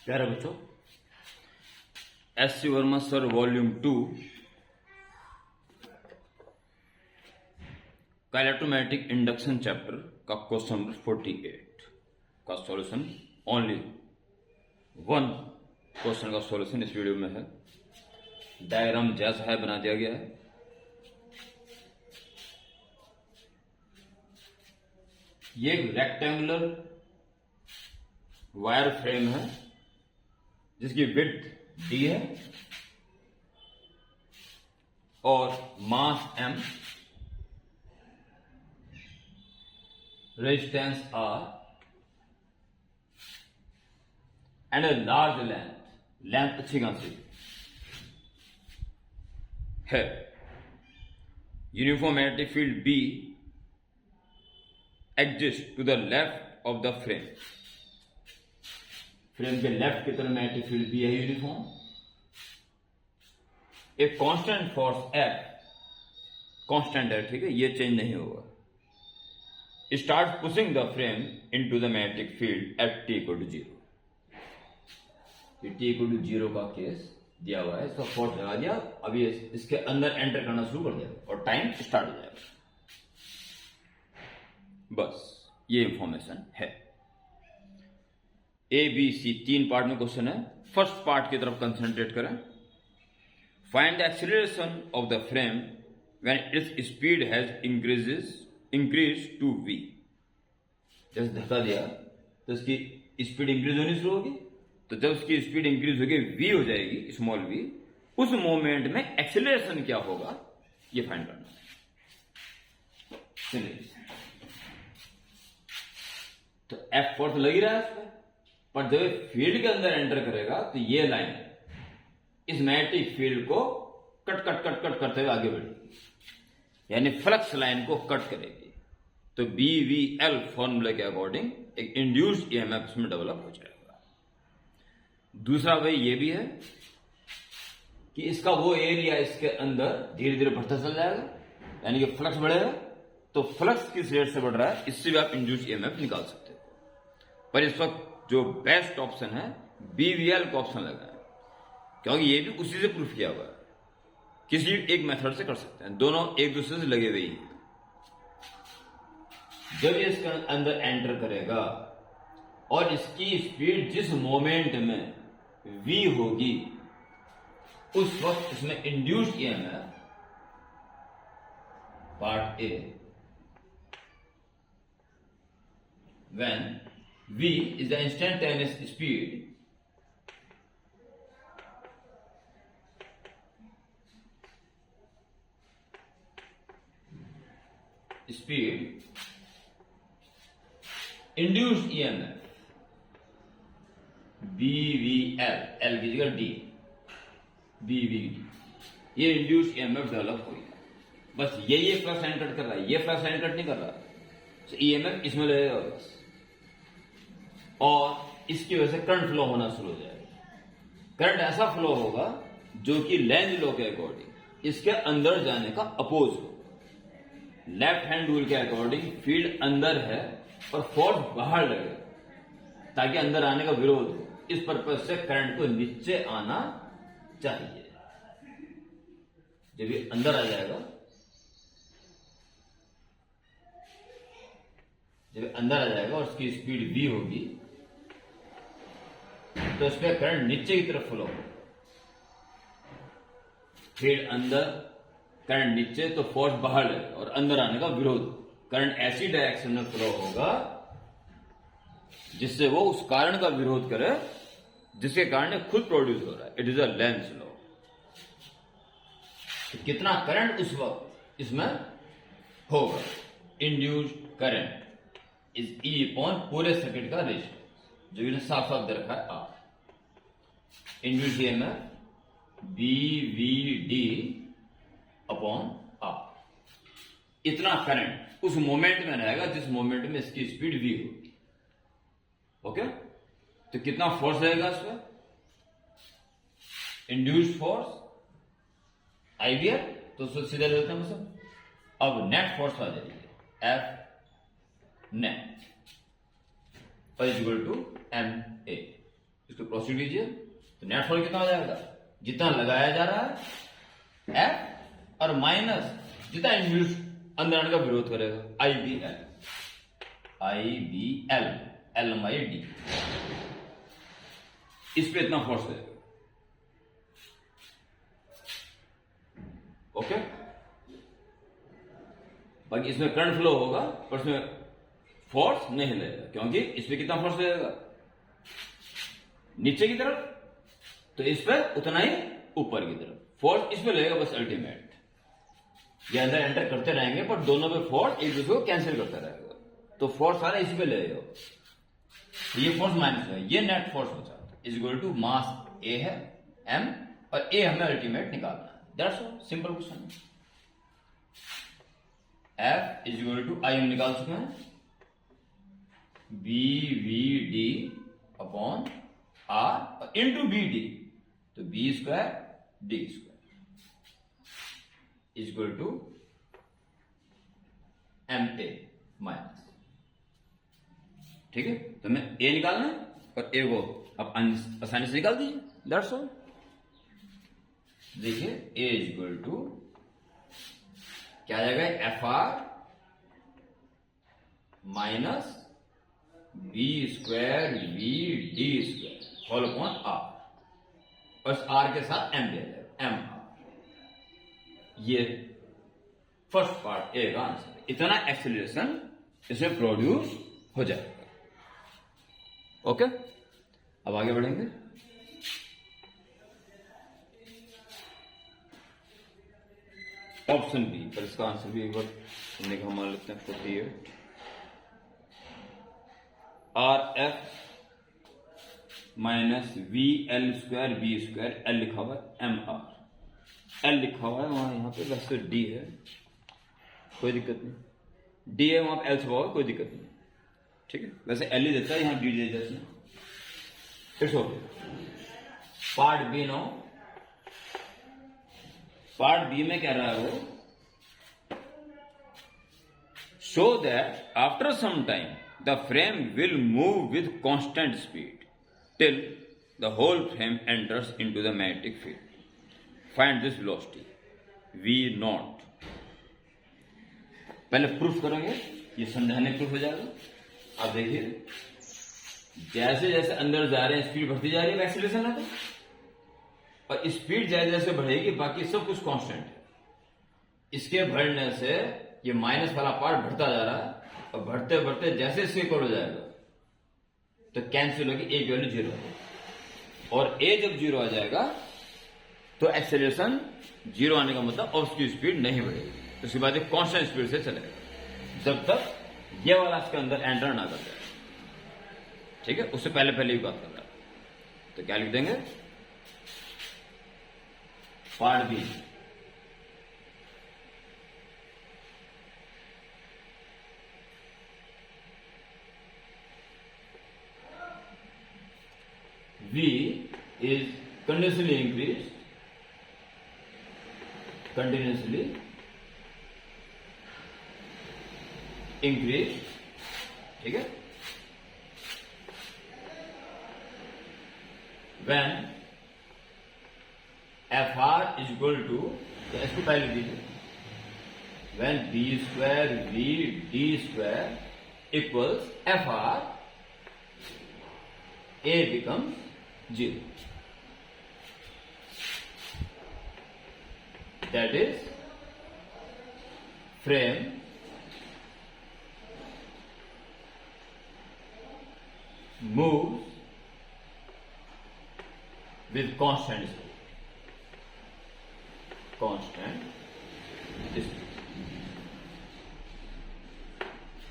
प्यारे बच्चों, S C Verma sir volume 2 का इलेक्ट्रोमैग्नेटिक इंडक्शन चैप्टर का क्वेश्चन नंबर 48 का सॉल्यूशन ओनली वन क्वेश्चन का सॉल्यूशन इस वीडियो में है। डायग्राम जैसा है बना दिया गया है। ये एक रेक्टेंगुलर वायर फ्रेम है जिसकी विड्थ d है और mass m, resistance r and a large length अच्छी खासी है। Uniform magnetic field B exist to the left of the frame. Frame के लेफ्ट की तरफ मैग्नेटिक फील्ड भी है यूनिफॉर्म। एक कांस्टेंट फोर्स F, कांस्टेंट है, ठीक है, ये चेंज नहीं होगा। Start pushing the frame into the magnetic field at t equal to 0। t equal to 0 का केस दिया हुआ है, इसका फोर्स लगा दिया, अभी इसके अंदर एंटर करना शुरू कर दिया और टाइम स्टार्ट हो जाएगा। बस ये इंफॉर्मेशन है। ए बी सी तीन पार्ट में क्वेश्चन है। फर्स्ट पार्ट की तरफ कंसंट्रेट करें। Find the acceleration of the frame when it's speed has increase to v। जैसे धक्का दिया तो इसकी स्पीड इंक्रीज होनी शुरू होगी, तो जब उसकी स्पीड इंक्रीज होगी v हो जाएगी, स्मॉल v, उस मोमेंट में एक्सीलरेशन क्या होगा ये फाइंड करना है। चलिए, तो F फोर्स लग ही रहा है इस पर, पर जब फील्ड के अंदर एंटर करेगा तो ये लाइन इस मैग्नेटिक फील्ड को कट करते हुए आगे बढ़ेगी, यानी फ्लक्स लाइन को कट करेगी। तो BVL फॉर्मूले के अकॉर्डिंग एक इंड्यूस्ड ईएमएफ इसमें डेवलप हो जाएगा। दूसरा भाई ये भी है कि इसका वो एरिया इसके अंदर धीरे धीरे बढ़ता चल जाएगा, यानी कि फ्लक्स बढ़ेगा। तो फ्लक्स किस रेट से बढ़ रहा है इससे भी आप इंड्यूस्ड ईएमएफ निकाल सकते हो। पर इस वक्त जो बेस्ट ऑप्शन है BVL का ऑप्शन लगा है, क्योंकि ये भी उसी से प्रूफ किया हुआ है। किसी एक मेथड से कर सकते हैं, दोनों एक दूसरे से लगे हुए ही हैं। जब ये इसके अंदर एंटर करेगा और इसकी स्पीड जिस मोमेंट में v होगी उस वक्त इसमें induced EMF part A when v is the instantaneous speed induced EMF BVL, L की जगह D, BVD, ये इंड्यूस्ड EMF डेवलप हुई है। बस ये फ्लक्स एंटर कर रहा है, ये फ्लक्स एंटर नहीं कर रहा, तो EMF इसमें लगेगा बस, और इसकी वजह से करंट फ्लो होना शुरू हो जाएगा। करंट ऐसा फ्लो होगा जो कि लेंज लॉ के अकॉर्डिंग इसके अंदर जाने का अपोज हो। लेफ्ट हैंड रूल के अकॉर्डिंग फील्ड अंदर है और फोर्स बाहर लगेगा ताकि अंदर आने का विरोध हो। इस पर्पज से करंट को नीचे आना चाहिए। जब ये अंदर आ जाएगा, जब अंदर आ जाएगा और उसकी स्पीड v होगी तो इस पर करंट नीचे की तरफ फ्लो होगा। फील्ड अंदर, करंट नीचे, तो फोर्स बाहर लगेगा और अंदर आने का विरोध। करंट ऐसी डायरेक्शन में फ्लो होगा जिससे वो उस कारण का विरोध करे जिसके कारण ये खुद प्रोड्यूस हो रहा है। It is a Lenz law. तो कितना करंट उस वक्त इसमें होगा, induced current is E upon पूरे सर्किट का रेजिस्टेंस, जो इन्हें साफ साफ दे रखा है R। Induced EMF BVD upon R। इतना करंट उस मोमेंट में रहेगा जिस मोमेंट में इसकी स्पीड v होगी। ओके, तो कितना फोर्स रहेगा इसमें, इंड्यूस्ड फोर्स IVL, तो उसको सीधे ले लेते हैं मतलब। अब नेट फोर्स आ जाएगी F net is equal to MA। इसको प्रोसीड कीजिए तो नेट फोर्स कितना हो जाएगा, जितना लगाया जा रहा है F और माइनस जितना इंड्यूस अंदर आने का विरोध करेगा IBL लंबाई D, इस पे इतना फोर्स लगेगा। ओके, बाकी इसमें करंट फ्लो होगा पर इसमें फोर्स नहीं लगेगा, क्योंकि इसमें कितना फोर्स लगेगा नीचे की तरफ, तो इस पर उतना ही ऊपर की तरफ फोर्स इस पे लगेगा बस। अल्टीमेट ये अंदर एंटर करते रहेंगे पर दोनों पे फोर्स एक दूसरे को कैंसिल करता रहेगा, तो फोर्स सारा इसी पे लगेगा। ये फोर्स माइनस है, ये नेट फोर्स बचा is equal to mass a है M और ए हमें अल्टीमेट निकालना है। That's all, simple question. F is equal to I हम निकाल चुके हैं BVD अपॉन R और इंटू BD, तो B square D square is equal to MA minus. ठीक है, तो हमें A निकालना है और A को आप आसानी से निकाल दीजिए। That's all. देखिए A इज इक्वल टू क्या आ जाएगा, FR minus B square VD square whole upon R, और इस R के साथ M दिया जाएगा MR। ये फर्स्ट पार्ट ए का आंसर। इतना एक्सेलरेशन इसमें प्रोड्यूस हो जाएगा। ओके, अब आगे बढ़ेंगे। ऑप्शन बी, पर इसका आंसर भी एक बार सुनने का मान लेते हैं। 48 RF minus VL square B square L लिखा हुआ है MR, L लिखा हुआ है वहां, यहां पे वैसे D है, कोई दिक्कत नहीं। D है वहां पे L छपा हुआ, कोई दिक्कत नहीं। ठीक है, वैसे L ही देता है, यहां D दे देते हैं। It's okay. Part B no, part B में कह रहा है वो, show that after some time the frame will move with constant speed till the whole frame enters into the magnetic field. Find this velocity V0। पहले proof करेंगे, ये समझाने proof हो जाएगा। आप देखिए जैसे जैसे अंदर जा रहे हैं स्पीड बढ़ती जा रही है एक्सीलरेशन है, और स्पीड जैसे जैसे बढ़ेगी बाकी सब कुछ कांस्टेंट है। इसके बढ़ने से ये माइनस वाला पार्ट बढ़ता जा रहा है, और बढ़ते बढ़ते जैसे इसके इक्वल हो जाएगा तो कैंसिल होगी, ए की वैल्यू 0 है, और ए जब 0 आ जाएगा तो एक्सेलरेशन 0 आने का मतलब और उसकी स्पीड नहीं बढ़ेगी, तो उसके बाद कांस्टेंट स्पीड से चलेगा जब तक ये वाला इसके अंदर एंटर ना कर जाए। ठीक है, उससे पहले पहले ही बात कर रहा है, तो क्या लिख देंगे, part B V is continuously increased, ठीक है, when FR is equal to, तो इसको पहले दीजिए, when B square VD square equals FR, A becomes 0. That is, frame moves with constant speed.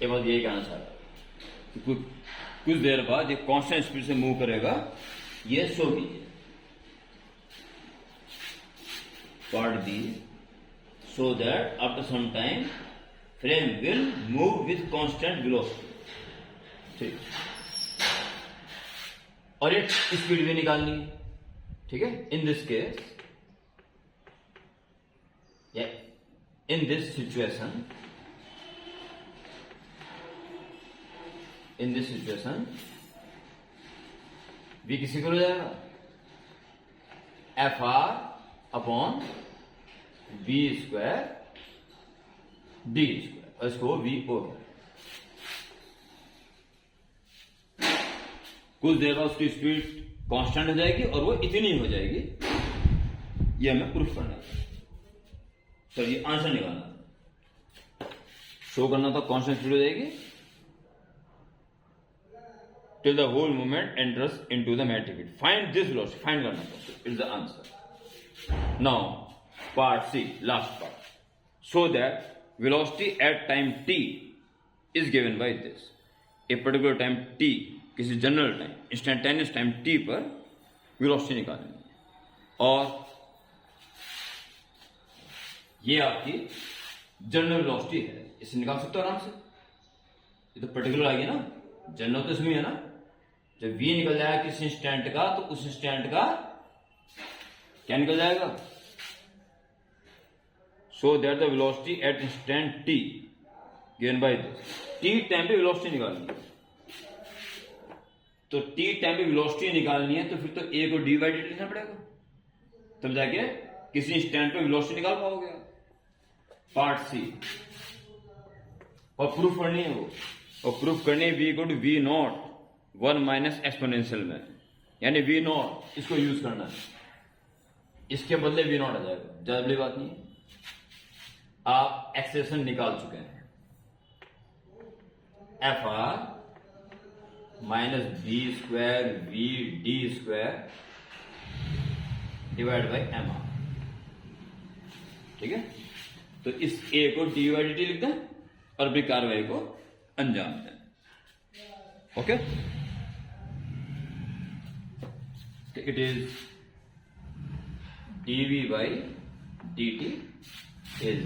ये बात यही कहना चाह रहा है। कुछ देर बाद ये कांस्टेंट स्पीड से मूव करेगा, ये शो कीजिए। Part B, so that after some time frame will move with constant velocity. ठीक, और ये स्पीड भी निकालनी है। ठीक है, in this case, in this situation, v किसी को हो जाएगा F R upon B square D square, और इसको वी ओ कुछ देर बाद उसकी स्पीड कांस्टेंट हो जाएगी और वो इतनी हो जाएगी। ये हमें प्रूफ करना है, सर ये आंसर निकालना, शो करना था कांस्टेंट स्पीड हो जाएगी till the whole movement enters into the magnetic field. Find this velocity. Find करना था, it's the answer. Now part C, last part. So that velocity at time t is given by this. A particular time t, किसी general time, instantaneous time t पर velocity निकालनी है, और ये आपकी general velocity है, इसे निकाल सकते हो आराम से। ये तो पर्टिकुलर आ गया ना, जनरल तो इसमें है ना। जब v निकल जाएगा किसी इंस्टेंट का, तो उस इंस्टेंट का क्या निकल जाएगा, so that the velocity at instant t given by this. t time पे वेलोसिटी निकालनी है, तो t टाइम पे वेलोसिटी निकालनी है, तो फिर तो a को d बाई dt लिखना पड़ेगा, तब जाके किसी इंस्टेंट पे वेलोसिटी निकाल पाओगे। पार्ट सी, और प्रूफ करनी है वो, और प्रूफ करनी है v equal to v not 1 minus exponential में, यानी v नॉट इसको यूज करना है, इसके बदले v नॉट आ जाएगा, ज्यादा बड़ी बात नहीं है। आप एक्सप्रेशन निकाल चुके हैं, F R minus B square V D square divide by M R, ठीक है। तो इस a को डी बाई डी टी लिखते हैं और अपनी कार्रवाई को अंजाम दें, okay. It is dv by dt is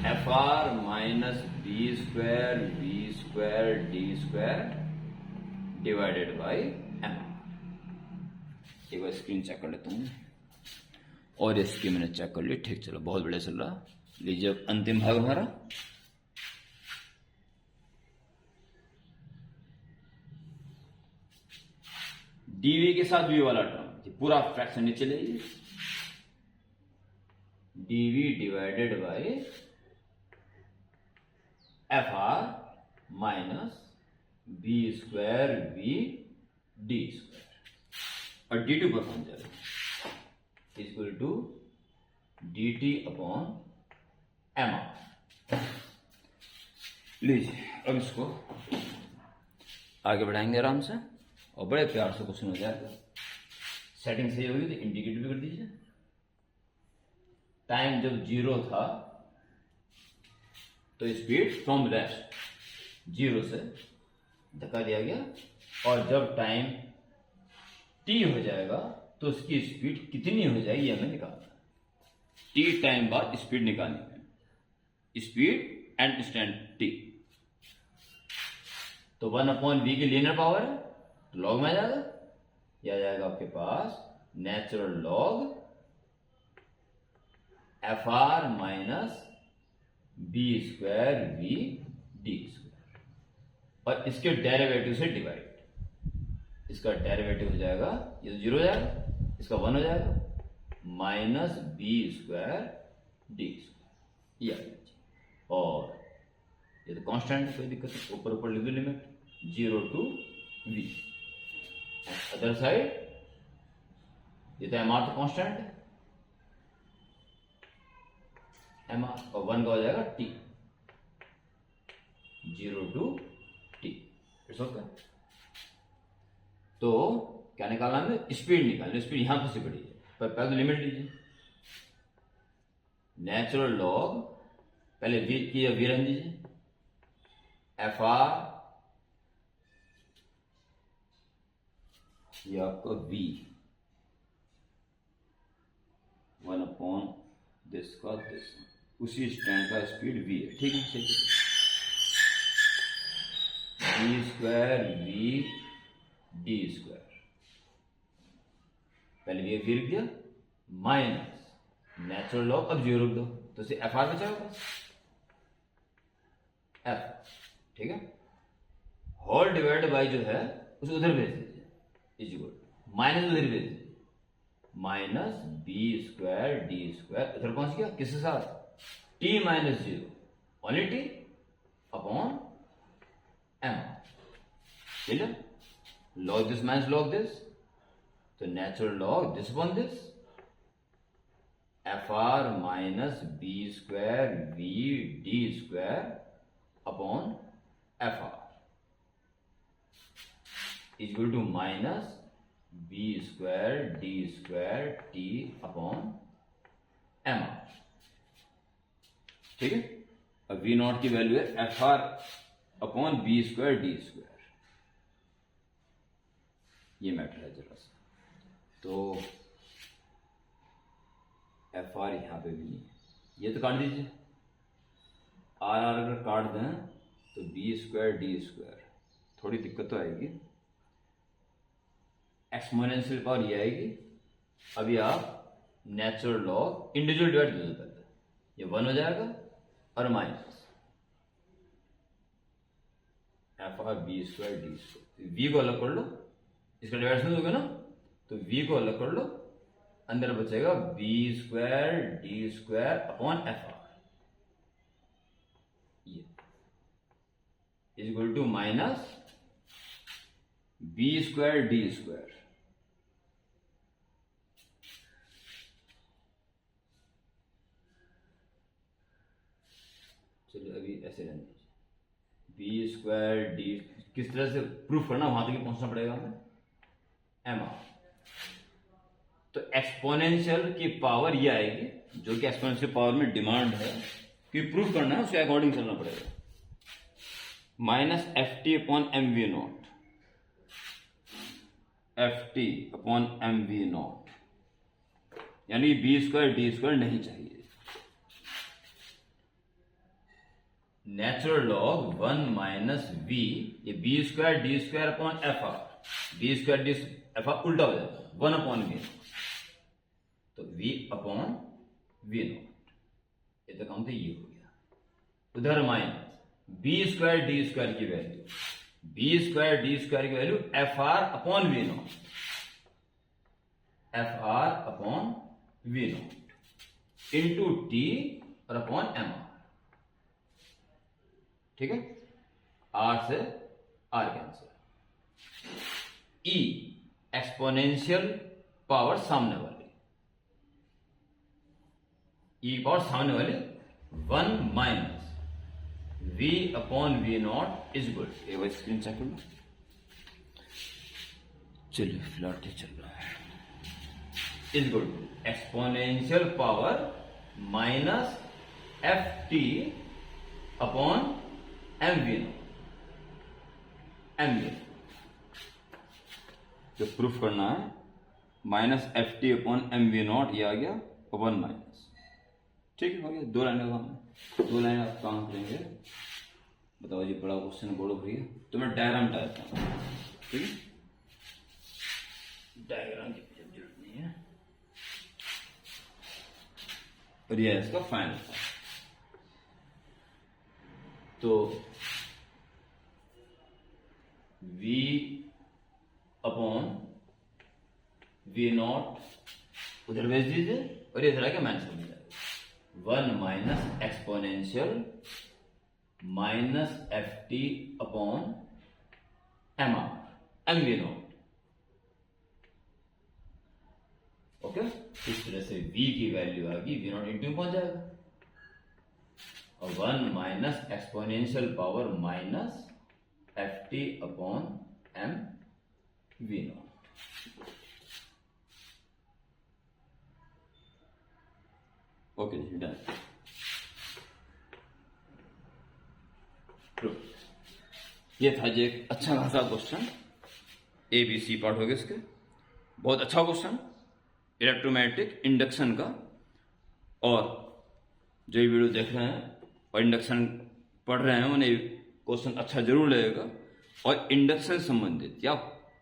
fr minus b square v square d square divided by m। एक बार स्क्रीन चेक कर लेता हूँ, और इसकी मैंने चेक कर ली, ठीक चलो, बहुत बढ़िया चल रहा। लीजिए अब अंतिम भाग हमारा, dv के साथ v वाला टर्म, पूरा फ्रैक्शन नीचे ले लीजिए, dv divided by F R minus B square V D square, और डी टू पर पहुंच जाएगा equal to D T upon M R. लीजिए अब इसको आगे बढ़ाएंगे आराम से, और बड़े प्यार से क्वेश्चन हो जाएगा। सेटिंग सही होगी तो इंडिकेट भी कर दीजिए। टाइम जब 0 था तो स्पीड फ्रॉम रेस्ट 0 से धक्का दिया गया, और जब टाइम t हो जाएगा तो उसकी स्पीड कितनी हो जाएगी हमें निकालना है। t टाइम बाद स्पीड निकालनी है, स्पीड एंड इंस्टेंट t। तो 1/v की लीनियर पावर है, तो लॉग में आ जाएगा, यह आ जाएगा आपके पास natural log F R minus B square V D square, और इसके डेरिवेटिव से डिवाइड, इसका डेरिवेटिव हो जाएगा, ये तो 0 हो जाएगा, इसका 1 हो जाएगा, minus B square D square, ये, और ये तो कांस्टेंट है, कोई दिक्कत नहीं, ऊपर ऊपर लिख दो limit 0 to v। Other side ये तो एम आर तो कांस्टेंट है, एम आर, और 1 का हो जाएगा t, 0 to t, it's okay. तो क्या निकालना है, स्पीड निकालनी, स्पीड यहां पर से पड़ी है, पर पहले तो लिमिट लीजिए, नेचुरल लॉग, पहले v की v रन दीजिए, एफ आर ये आपका v 1/, दिस का दिस, उसी स्टैंड का स्पीड v है, ठीक है, सही। v square v D square, पहले v लिख दिया, माइनस नेचुरल लॉग, अब 0 रख दो, तो इसे एफ आर बचा होगा, एफ, ठीक है। होल डिवाइड बाई जो है उसे उधर भेज दीजिए, इज इक्वल माइनस उधर भेज minus B square D square, इधर कौन सा किया किसके साथ T minus zero only T upon M, clear? Log this minus log this, तो natural log this upon this, F R minus B square V D square upon F R is equal to minus B square D square T upon M R, ठीक है? अब V naught की value है F R upon B square D square, ये matter है जरा सा। तो एफ आर यहां पे भी नहीं है, ये तो काट दीजिए, आर आर अगर काट दें तो बी स्क्वायर डी स्क्वायर, थोड़ी दिक्कत तो आएगी, एक्सपोनेंशियल पावर ये आएगी। अभी आप नेचुरल लॉग इंडिविजुअल डिवाइड कर दो पहले, ये 1 हो जाएगा और minus F R B square D square, V को अलग कर लो, इसका डिवाइड होगा ना, तो वी को अलग कर लो, अंदर बचेगा B square D square upon F R, ये is equal to minus B square D square, चलिए अभी ऐसे रहने दीजिए, बी स्क्वायर डी किस तरह से प्रूफ करना वहां तक पहुंचना पड़ेगा हमें, एम आर, तो एक्सपोनेंशियल की पावर ये आएगी, जो कि एक्सपोनेंशियल पावर में डिमांड है कि प्रूफ करना है, उसके अकॉर्डिंग चलना पड़ेगा, minus F T upon M V not, F T upon M V not, यानी बी स्क्वायर डी स्क्वायर नहीं चाहिए। नेचुरल लॉग 1 माइनस वी, ये B square D square upon F R, B square D F R उल्टा हो जाएगा 1 upon V, तो v upon V not, ये तो काम तो ये हो गया। उधर minus B square D square की value, B square D square की value F R upon V not, F R upon V not into T और अपॉन एम आर, ठीक है? आर से R cancel, E exponential power सामने वाली, E power सामने वाली 1 minus V upon V not is good, ये वो स्क्रीन चेक कर लो, चलिए फिलहाल ठीक चल रहा है, is good exponential power minus F T upon M V not, M V जो प्रूफ करना है, minus F T upon M V not, ये आ गया 1 माइनस, ठीक है? हो गया, 2 लाइनों का काम, 2 लाइन आप काम करेंगे। बताओ जी, बड़ा क्वेश्चन बोलो भैया, तो मैं डायग्राम टाइप करता हूं, ठीक है? डायग्राम की जरूरत नहीं है, और यह इसका फाइनल था। तो v अपॉन वी नॉट उधर भेज दीजिए, और ये तरह के माइनस हो जाएगा 1 minus exponential minus F T upon M R M V not, okay? इस तरह से v की वैल्यू आ गई, वी नॉट इंटू पहुंच जाएगा, और 1 minus exponential power minus F T upon M V not, okay जी, डन। ये था जी एक अच्छा खासा question, A B C part हो गया इसके, बहुत अच्छा क्वेश्चन इलेक्ट्रोमैग्नेटिक इंडक्शन का। और जो ये वीडियो देख रहे हैं और इंडक्शन पढ़ रहे हैं, उन्हें क्वेश्चन अच्छा जरूर लगेगा, और इंडक्शन संबंधित या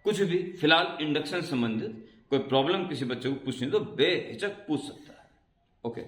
कुछ भी फिलहाल इंडक्शन संबंधित कोई प्रॉब्लम किसी बच्चे को पूछनी तो बेहिचक पूछ सकता है, ओके?